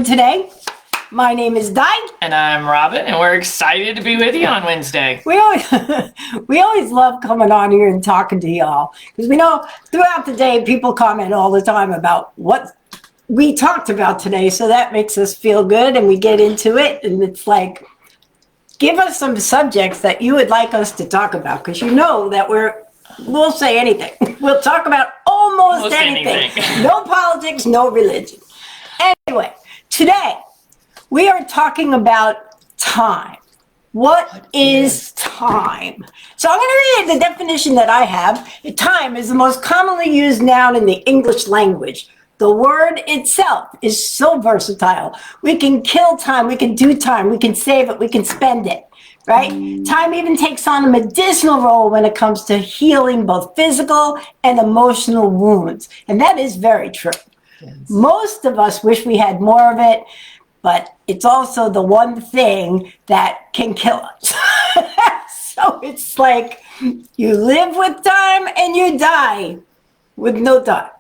today. My name is Di. And I'm Robin, and we're excited to be with you on Wednesday. We always love coming on here and talking to y'all, because we know throughout the day people comment all the time about what we talked about today, so that makes us feel good, and we get into it, and it's like, give us some subjects that you would like us to talk about, because you know that we'll say anything. We'll talk about almost anything. No politics, no religion. Anyway, today we are talking about time. What is time? So I'm going to read the definition that I have. Time is the most commonly used noun in the English language. The word itself is so versatile. We can kill time, we can do time, we can save it, we can spend it, right? Time even takes on a medicinal role when it comes to healing both physical and emotional wounds. And that is very true. Yes. Most of us wish we had more of it, but it's also the one thing that can kill us. So it's like you live with time and you die with no time.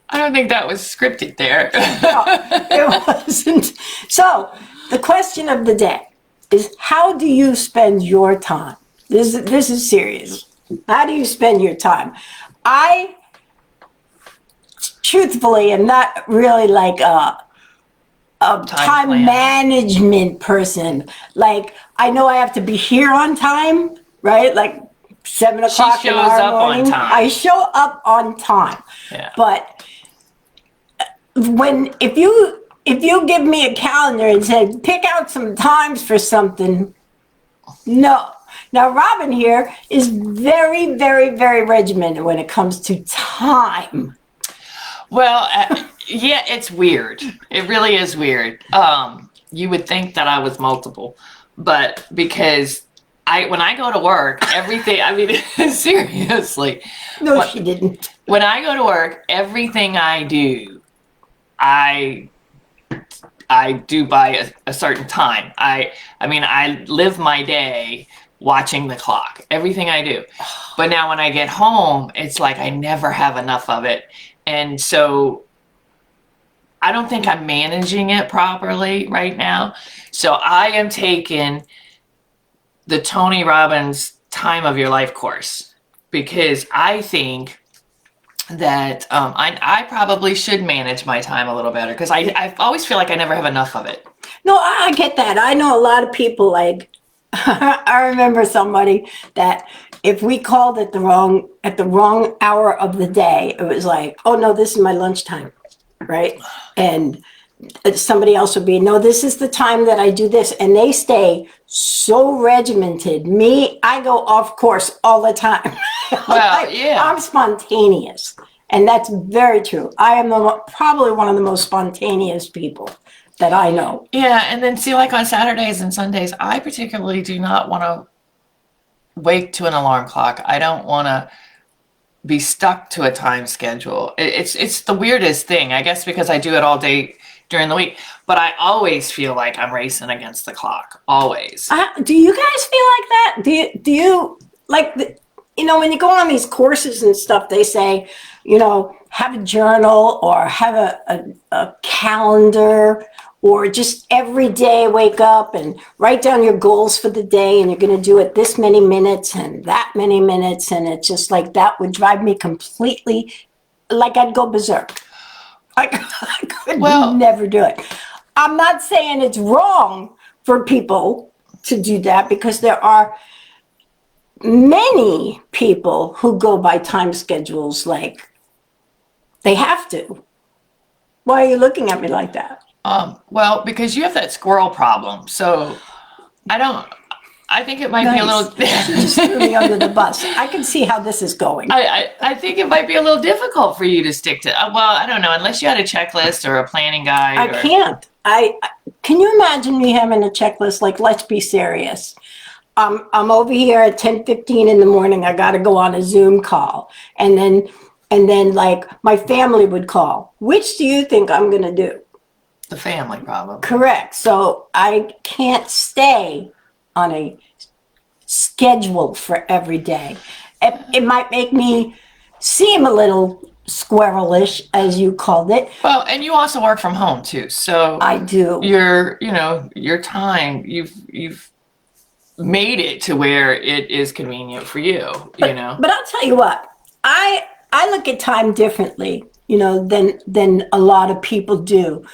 I don't think that was scripted there. No, it wasn't. So the question of the day is, how do you spend your time? This is serious. How do you spend your time? I truthfully am not really like a time management person. Like, I know I have to be here on time, right? Like 7 o'clock in the morning. I show up on time. Yeah. But if you give me a calendar and say, pick out some times for something, no. Now, Robin here is very, very, very regimented when it comes to time. Well, yeah, it's weird. It really is weird. You would think that I was multiple, but because when I go to work, everything, I mean, seriously. No, she didn't. When I go to work, everything I do, I do by a certain time. I mean, I live my day watching the clock, everything I do. But now when I get home, it's like I never have enough of it. And so I don't think I'm managing it properly right now. So I am taking the Tony Robbins Time of Your Life course, because I think that I probably should manage my time a little better, because I always feel like I never have enough of it. No, I get that. I know a lot of people, like, I remember somebody that if we called at the wrong hour of the day, it was like, oh no, this is my lunchtime, right? And somebody else would be, no, this is the time that I do this. And they stay so regimented. Me, I go off course all the time. Well, yeah. I'm spontaneous. And that's very true. I am probably one of the most spontaneous people that I know. Yeah, and then see, like on Saturdays and Sundays, I particularly do not want to wake to an alarm clock. I don't want to be stuck to a time schedule. It's the weirdest thing, I guess, because I do it all day during the week. But I always feel like I'm racing against the clock. Always. Do you guys feel like that? Do you like when you go on these courses and stuff, they say, have a journal or have a calendar, or just every day wake up and write down your goals for the day, and you're going to do it this many minutes and that many minutes. And it's just like, that would drive me completely, like I'd go berserk. I could never do it. I'm not saying it's wrong for people to do that, because there are many people who go by time schedules like they have to. Why are you looking at me like that? Well, because you have that squirrel problem. So I think it might be a little... You just threw me under the bus. I can see how this is going. I think it might be a little difficult for you to stick to... Well, I don't know, unless you had a checklist or a planning guide. I can't. Can you imagine me having a checklist? Like, let's be serious. I'm over here at 10:15 in the morning. I got to go on a Zoom call. And then like my family would call. Which do you think I'm going to do? The family, probably. Correct. So I can't stay on a schedule for every day. It might make me seem a little squirrelish, as you called it. Well, and you also work from home too, so I do. your time, you've made it to where it is convenient for you. But I'll tell you what, I look at time differently, than a lot of people do.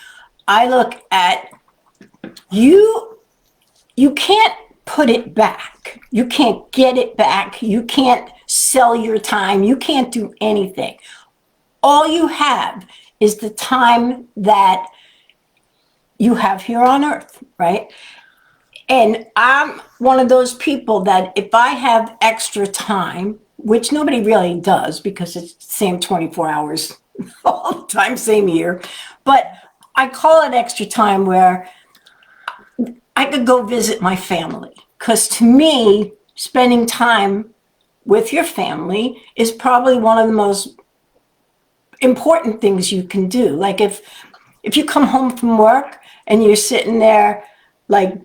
I look at you can't put it back. You can't get it back. You can't sell your time. You can't do anything. All you have is the time that you have here on earth, right? And I'm one of those people that if I have extra time, which nobody really does because it's the same 24 hours all the time, same year, but I call it extra time where I could go visit my family. Because to me, spending time with your family is probably one of the most important things you can do. Like if you come home from work and you're sitting there like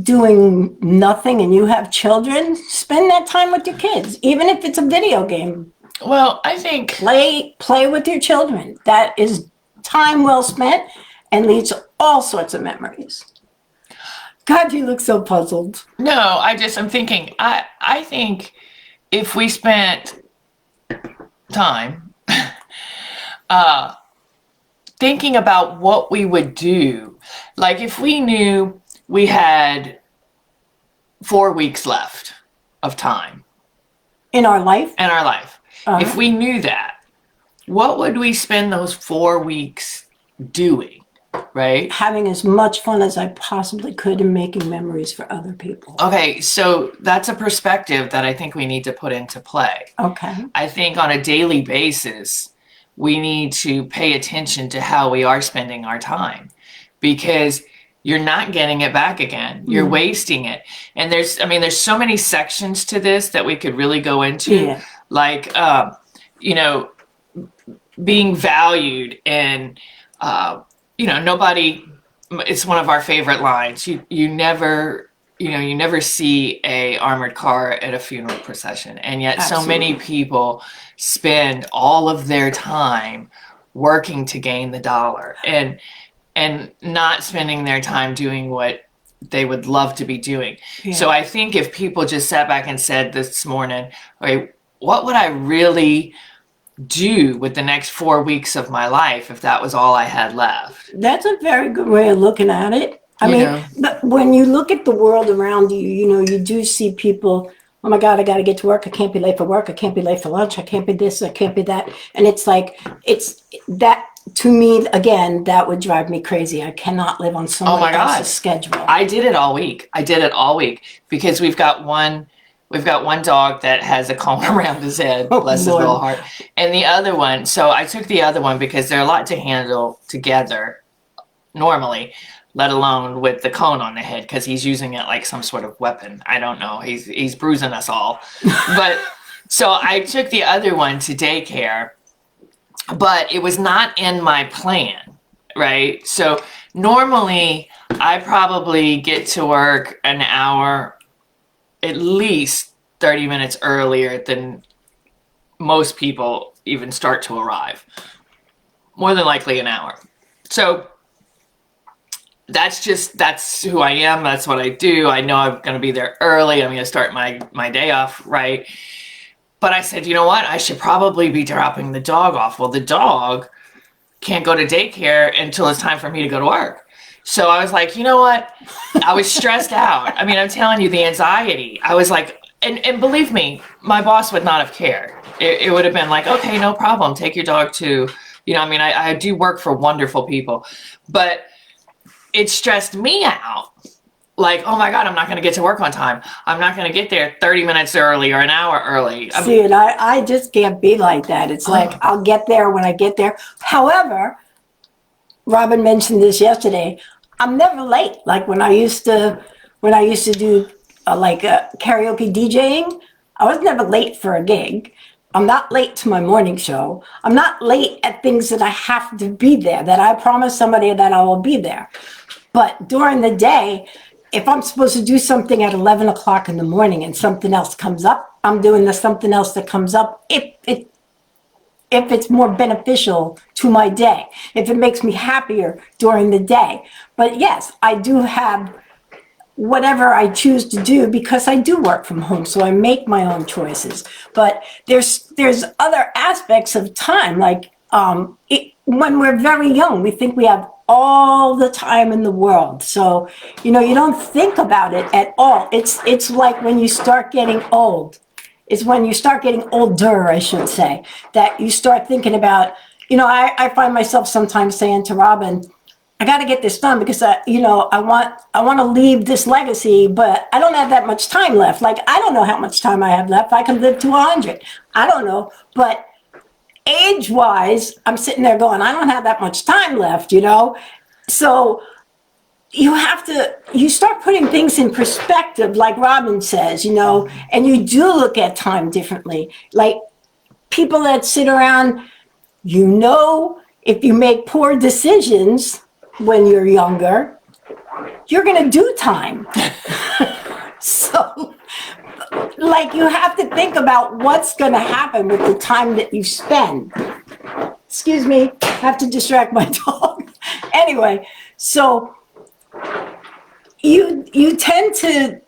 doing nothing and you have children, spend that time with your kids, even if it's a video game. Well, I think Play with your children. That is time well spent and leads to all sorts of memories. God, you look so puzzled. no, I'm thinking I think if we spent time thinking about what we would do, like if we knew we had 4 weeks left of time In our life, in our life. If we knew that, what would we spend those 4 weeks doing, right? having as much fun as I possibly could and making memories for other people. Okay, so that's a perspective that I think we need to put into play. Okay. I think on a daily basis, we need to pay attention to how we are spending our time, because you're not getting it back again. You're wasting it. And there's so many sections to this that we could really go into. Yeah. Like, being valued and, nobody, it's one of our favorite lines. You never see a armored car at a funeral procession. And yet so many people spend all of their time working to gain the dollar and not spending their time doing what they would love to be doing. Yeah. So I think if people just sat back and said this morning, okay, what would I really do with the next 4 weeks of my life if that was all I had left? That's a very good way of looking at it. I You mean, know. but when you look at the world around you, you do see people, oh my God, I got to get to work. I can't be late for work. I can't be late for lunch. I can't be this. I can't be that. And it's like, it's that, to me, again, that would drive me crazy. I cannot live on someone my God. else's schedule. I did it all week. Because we've got one dog that has a cone around his head, bless his Lord. little heart. And the other one, so I took the other one because they're a lot to handle together normally, let alone with the cone on the head, because he's using it like some sort of weapon. I don't know. He's bruising us all. But so I took the other one to daycare, but it was not in my plan, right? So normally I probably get to work an hour, at least 30 minutes earlier than most people even start to arrive. More than likely an hour. So that's who I am. That's what I do. I know I'm going to be there early. I'm going to start my day off right. But I said, you know what? I should probably be dropping the dog off. Well, the dog can't go to daycare until it's time for me to go to work. So I was like, you know what? I was stressed out. I mean, I'm telling you, the anxiety. I was like, and believe me, my boss would not have cared. It would have been like, okay, no problem. Take your dog to, I do work for wonderful people. But it stressed me out. Like, oh my God, I'm not going to get to work on time. I'm not going to get there 30 minutes early or an hour early. See, and I just can't be like that. It's like, I'll get there when I get there. However, Robin mentioned this yesterday. I'm never late. Like when I used to do karaoke DJing, I was never late for a gig. I'm not late to my morning show. I'm not late at things that I have to be there, that I promise somebody that I will be there. But during the day, if I'm supposed to do something at 11 o'clock in the morning and something else comes up, I'm doing the something else that comes up. if it's more beneficial to my day, if it makes me happier during the day. But yes, I do have whatever I choose to do because I do work from home, so I make my own choices. But there's other aspects of time, like when we're very young, we think we have all the time in the world. So, you don't think about it at all. It's like when you start getting old. It's when you start getting older, I should say, that you start thinking about, I find myself sometimes saying to Robin, I got to get this done because I want to leave this legacy, but I don't have that much time left. Like, I don't know how much time I have left. I can live to 100. I don't know. But age-wise, I'm sitting there going, I don't have that much time left, So you start putting things in perspective, like Robin says, and you do look at time differently. Like people that sit around, if you make poor decisions when you're younger, you're going to do time. So, like, you have to think about what's going to happen with the time that you spend. Excuse me, I have to distract my dog. Anyway, so you tend to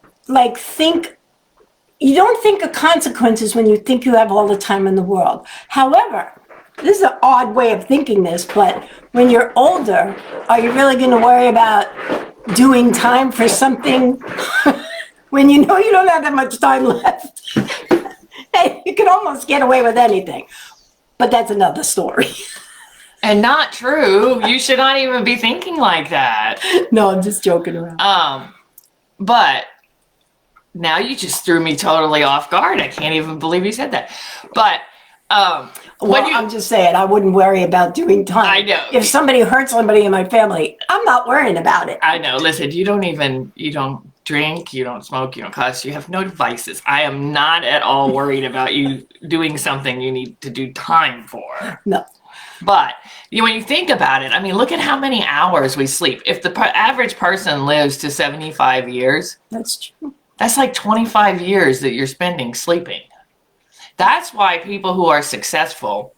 think, you don't think of consequences when you think you have all the time in the world. However, this is an odd way of thinking this, but when you're older, are you really going to worry about doing time for something when you know you don't have that much time left? Hey, you can almost get away with anything, but that's another story. And not true. You should not even be thinking like that. No, I'm just joking around. But now you just threw me totally off guard. I can't even believe you said that. But I'm just saying, I wouldn't worry about doing time. I know. If somebody hurts somebody in my family, I'm not worrying about it. I know. Listen, you don't drink, you don't smoke, you don't cuss, you have no vices. I am not at all worried about you doing something you need to do time for. No. But when you think about it, I mean, look at how many hours we sleep. If the average person lives to 75 years, That's true. that's like 25 years that you're spending sleeping. That's why people who are successful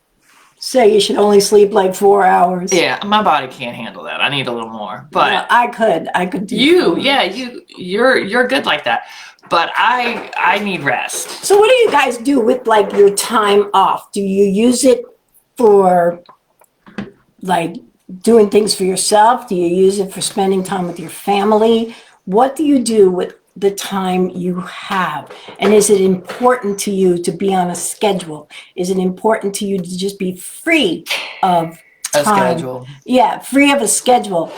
Say you should only sleep like 4 hours. Yeah, my body can't handle that. I need a little more. But Yeah, I could do you're good like that. But I need rest. So what do you guys do with like your time off? Do you use it for like doing things for yourself? Do you use it for spending time with your family? What do you do with the time you have? And is it important to you to be on a schedule? Is it important to you to just be free of A time? schedule. Yeah, free of a schedule.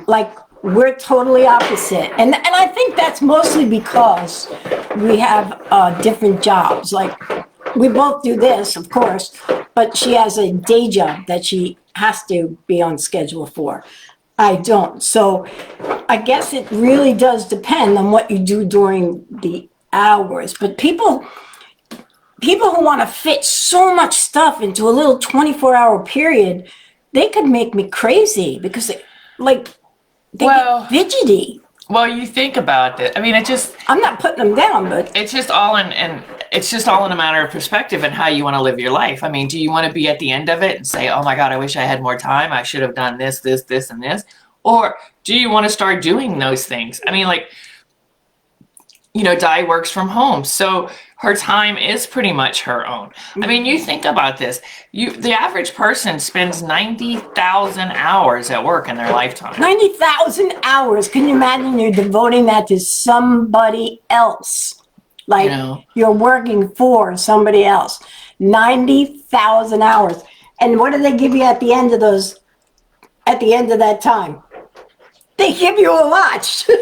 Like we're totally opposite. And I think that's mostly because we have different jobs. Like we both do this, of course, but she has a day job that she has to be on schedule for. I don't. So I guess it really does depend on what you do during the hours. But people who want to fit so much stuff into a little 24-hour period, they could make me crazy because they get fidgety. Well, you think about it. I mean, I'm not putting them down, but it's just all in a matter of perspective and how you want to live your life. I mean, do you want to be at the end of it and say, oh my God, I wish I had more time. I should have done this, this, this, and this. Or do you want to start doing those things? I mean, like, Di works from home. So her time is pretty much her own. I mean, you think about this. The average person spends 90,000 hours at work in their lifetime. 90,000 hours. Can you imagine you're devoting that to somebody else? Like you're working for somebody else. 90,000 hours. And what do they give you at the end of that time? They give you a watch to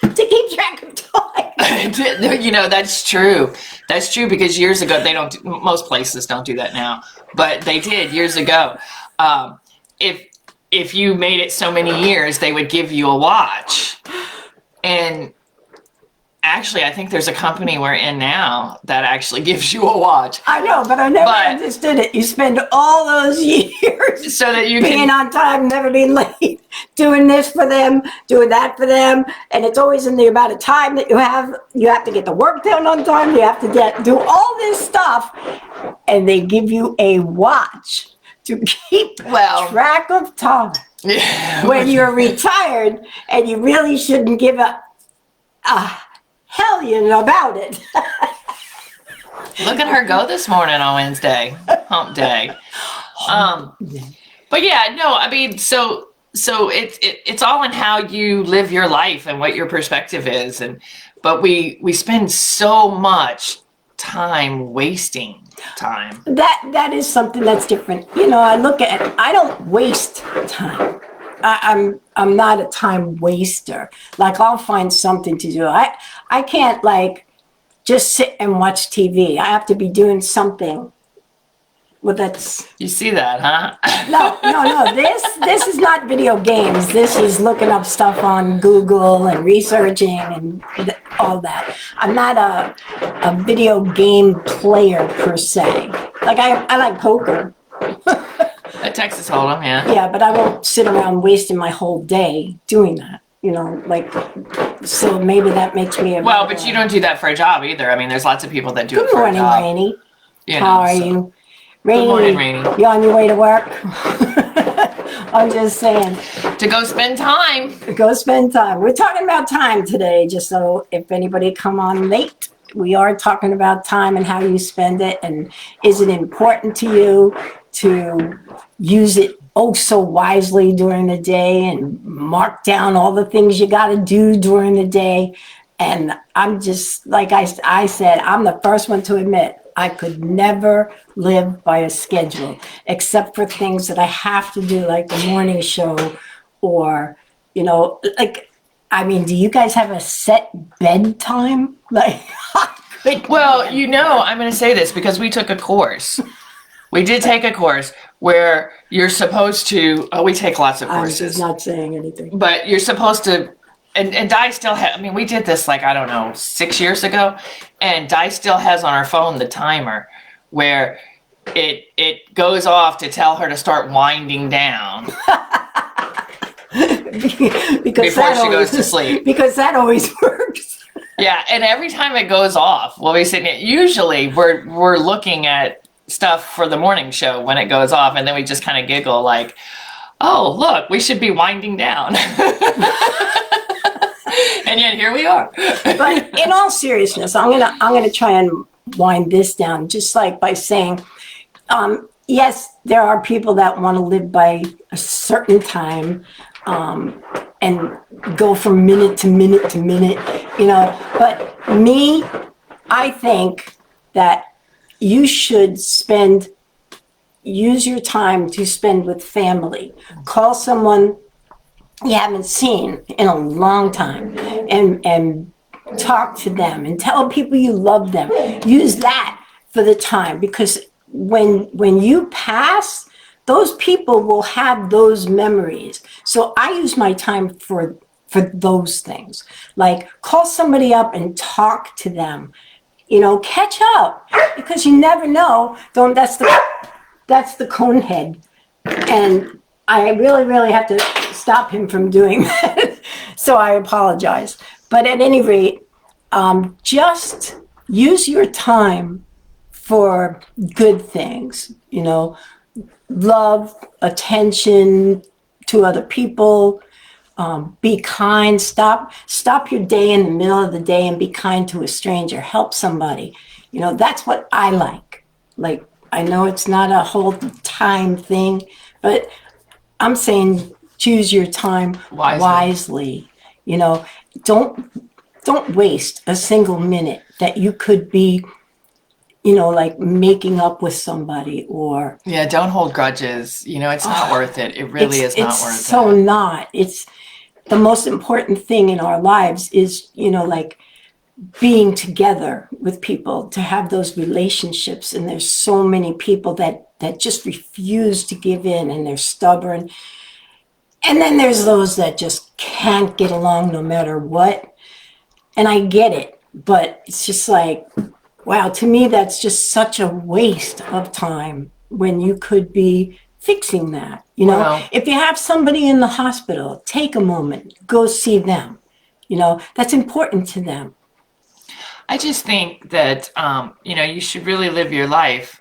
keep track of time. That's true. That's true because years ago, most places don't do that now, but they did years ago. If you made it so many years, they would give you a watch. And actually, I think there's a company we're in now that actually gives you a watch. I know, but I never understood it. You spend all those years so that you being on time, never being late, doing this for them, doing that for them, and it's always in the amount of time that you have. You have to get the work done on time. You have to do all this stuff, and they give you a watch to keep track of time. Yeah. When you're retired, and you really shouldn't give a hellion about it. Look at her go this morning on Wednesday, hump day. But yeah, no, I mean, so it's all in how you live your life and what your perspective is, but we spend so much time wasting time. That is something that's different. I don't waste time. I'm not a time waster. Like, I'll find something to do. I can't like just sit and watch TV. I have to be doing something. Well, that's... You see that, huh? No. This is not video games. This is looking up stuff on Google and researching and all that. I'm not a video game player per se. Like, I like poker. A Texas Hold'em, yeah. Yeah, but I won't sit around wasting my whole day doing that. So maybe that makes me Well, but you don't do that for a job either. I mean, there's lots of people that do it Good for morning, a job. Rainey. You How know, are so. you? Rainey, Good morning, Rainey. you on your way to work? I'm just saying. To go spend time. Go spend time. We're talking about time today, just so if anybody come on late, we are talking about time and how you spend it, and is it important to you to use it so wisely during the day and mark down all the things you got to do during the day. And I'm just, like I said, I'm the first one to admit I could never live by a schedule, except for things that I have to do, like the morning show, or, do you guys have a set bedtime? Well, I'm going to say this because we took a course. We did take a course where you're supposed to, we take lots of courses. I'm just not saying anything. But you're supposed to, and Di still has, we did this 6 years ago, and Di still has on her phone the timer where it goes off to tell her to start winding down. Before she goes to sleep. Because that always works. Yeah, and every time it goes off, we'll be sitting, usually we're looking at stuff for the morning show when it goes off, and then we just kind of giggle like, oh, look, we should be winding down. And yet here we are. But in all seriousness, I'm gonna try and wind this down, just like by saying, yes, there are people that want to live by a certain time, and go from minute to minute to minute, but I think that you should use your time to spend with family. Call someone you haven't seen in a long time and talk to them and tell people you love them. Use that for the time, because when you pass, those people will have those memories. So I use my time for those things. Like, call somebody up and talk to them. Catch up, because you never know. That's the cone head, and I really, really have to stop him from doing that. So I apologize. But at any rate, just use your time for good things. Love, attention to other people. Be kind. Stop your day in the middle of the day and be kind to a stranger. Help somebody. That's what I like. Like, I know it's not a whole time thing, but I'm saying choose your time wisely. Don't waste a single minute that you could be, like making up with somebody, or don't hold grudges. It's not worth it. It really is not worth it. It's so not. It's the most important thing in our lives is, like being together with people, to have those relationships. And there's so many people that just refuse to give in, and they're stubborn. And then there's those that just can't get along no matter what. And I get it, but it's just like, wow, to me, that's just such a waste of time when you could be fixing that. You know, Well- if you have somebody in the hospital, take a moment, go see them. You know, that's important to them. I just think that you should really live your life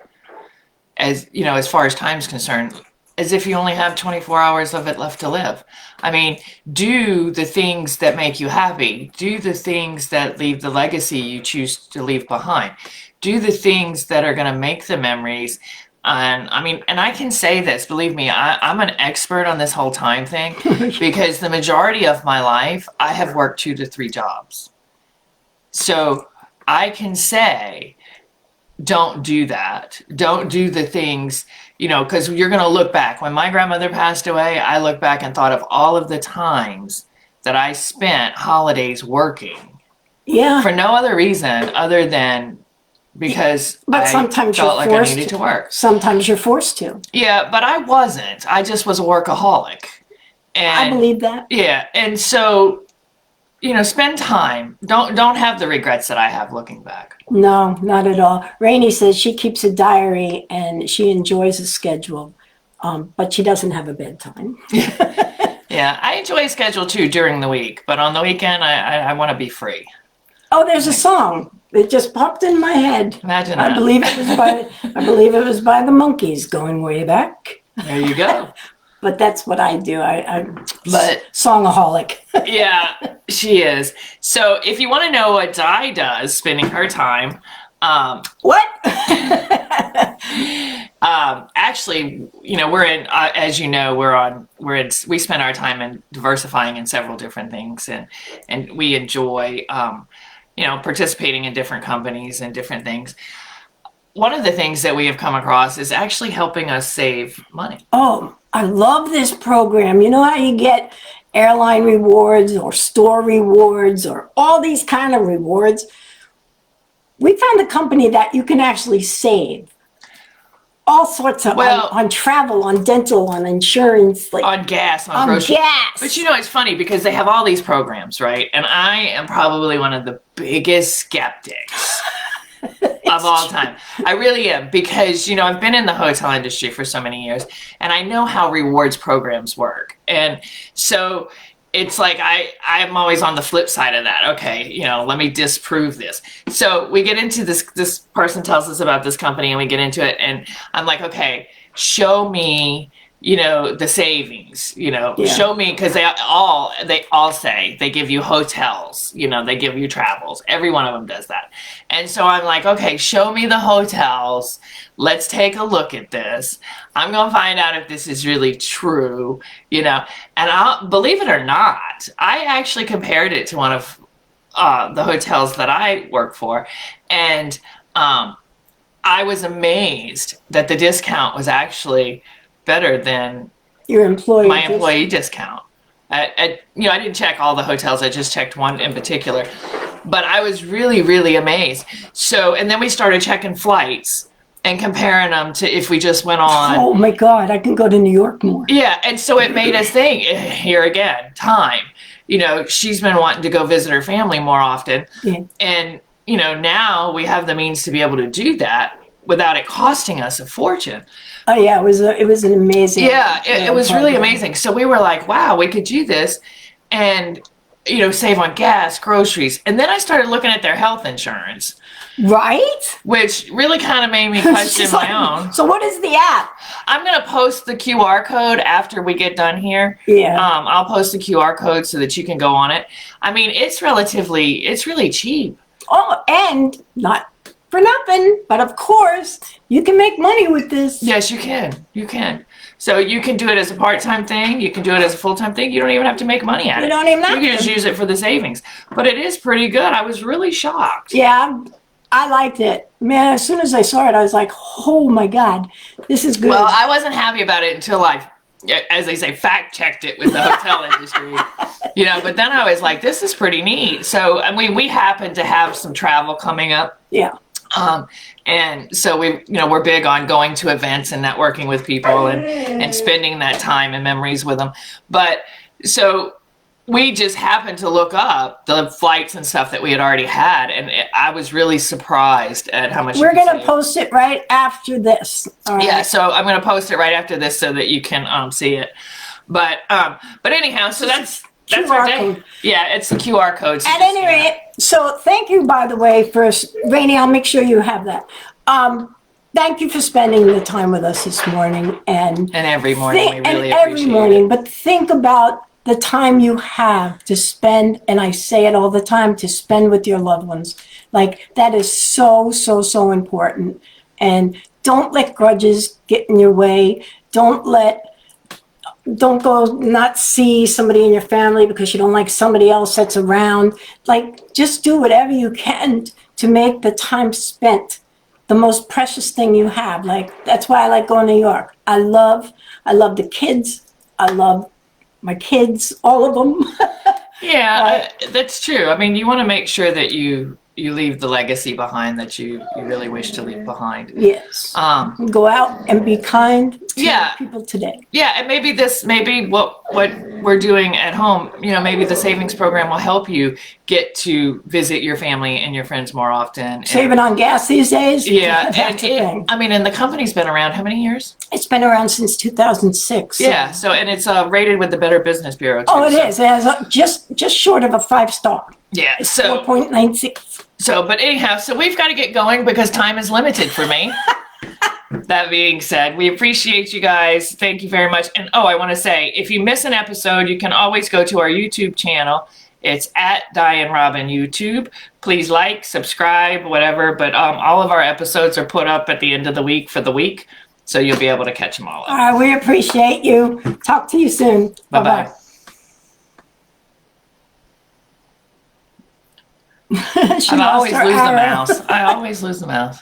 as as far as time's concerned, as if you only have 24 hours of it left to live. I mean, do the things that make you happy. Do the things that leave the legacy you choose to leave behind. Do the things that are going to make the memories. And I can say this, believe me, I'm an expert on this whole time thing because the majority of my life, I have worked 2 to 3 jobs. So I can say, don't do that. Don't do the things, because you're going to look back. When my grandmother passed away, I look back and thought of all of the times that I spent holidays working. Yeah. For no other reason other than because But I sometimes felt you're like forced I needed to work. Sometimes you're forced to. Yeah, but I wasn't. I just was a workaholic. And I believe that. yeah, and so spend time. Don't have the regrets that I have looking back. No, not at all. Rainey says she keeps a diary and she enjoys a schedule, but she doesn't have a bedtime. Yeah, I enjoy a schedule too during the week, but on the weekend I want to be free. Oh, there's a song. It just popped in my head. Imagine I that. believe it was by the Monkees, going way back. There you go. But that's what I do. I'm But- songaholic. Yeah, she is. So if you want to know what Di does spending her time, What? actually, we're in, as you know, we spend our time in diversifying in several different things, and we enjoy, participating in different companies and different things. One of the things that we have come across is actually helping us save money. Oh, I love this program. You know how you get airline rewards or store rewards or all these kind of rewards? We found a company that you can actually save all sorts of on travel, on dental, on insurance, like On gas, on on groceries. gas. But it's funny because they have all these programs, right? And I am probably one of the biggest skeptics of all time. I really am because, I've been in the hotel industry for so many years and I know how rewards programs work. And so it's like I'm always on the flip side of that. Okay, let me disprove this. So we get into this person tells us about this company and we get into it and I'm like, okay, show me the savings, show me, because they all say they give you hotels, they give you travels. Every one of them does that. And so I'm like, okay, show me the hotels. Let's take a look at this. I'm going to find out if this is really true, and I'll believe it or not, I actually compared it to one of the hotels that I work for. And I was amazed that the discount was actually better than Your employee. my employee discount. I didn't check all the hotels. I just checked one in particular, but I was really, really amazed. So, and then we started checking flights and comparing them to if we just went on. Oh my God, I can go to New York more. Yeah, and so it made us think, here again, time. She's been wanting to go visit her family more often. Yeah. And, now we have the means to be able to do that without it costing us a fortune. Oh yeah, it was an amazing. Yeah, it was really program. amazing. So we were like, wow, we could do this and, save on gas, groceries. And then I started looking at their health insurance, Right? which really kind of made me question She's my like, own. So what is the app? I'm going to post the QR code after we get done here. Yeah. I'll post the QR code so that you can go on it. I mean, it's really cheap. Oh, and not for nothing, but of course you can make money with this. Yes, you can. You can. So you can do it as a part-time thing. You can do it as a full-time thing. You don't even have to make money at it. You don't even have You can just to. use it for the savings. But it is pretty good. I was really shocked. Yeah, I liked it. Man, as soon as I saw it, I was like, oh my God, this is good. Well, I wasn't happy about it until I, as they say, fact-checked it with the hotel industry. But then I was like, this is pretty neat. So, I mean, we happen to have some travel coming up. Yeah. And so we're big on going to events and networking with people and spending that time and memories with them. But so we just happened to look up the flights and stuff that we had already had, and I was really surprised at how much. We're going to post it right after this. All right? Yeah, so I'm going to post it right after this so that you can see it. But anyhow, so that's our QR day. code. Yeah, it's the QR code. So At any rate, so thank you, by the way, first, Rainey, I'll make sure you have that. Thank you for spending the time with us this morning. And every morning, we really every appreciate morning, it. but think about the time you have to spend, and I say it all the time, to spend with your loved ones. Like, that is so, so, so important. And don't let grudges get in your way. Don't go not see somebody in your family because you don't like somebody else that's around. Like, just do whatever you can to make the time spent the most precious thing you have. Like, that's why I like going to New York. I love the kids. I love my kids, all of them. Yeah, that's true. I mean, you want to make sure that you leave the legacy behind that you really wish to leave behind. Yes. Go out and be kind to people today. Yeah, and maybe what we're doing at home, maybe the savings program will help you get to visit your family and your friends more often. Saving on gas these days? Yeah, That's the thing. and the company's been around how many years? It's been around since 2006. Yeah, so and it's rated with the Better Business Bureau too. Oh, it is. It has just short of a 5-star. Yeah, so 4.96. But anyhow, so we've got to get going because time is limited for me. That being said, we appreciate you guys. Thank you very much. And I want to say, if you miss an episode, you can always go to our YouTube channel. It's at Diane Robin YouTube. Please like, subscribe, whatever. But all of our episodes are put up at the end of the week for the week, so you'll be able to catch them all up. All right, we appreciate you. Talk to you soon. Bye-bye. She I lost always her lose the arrow. mouse. I always lose the mouse.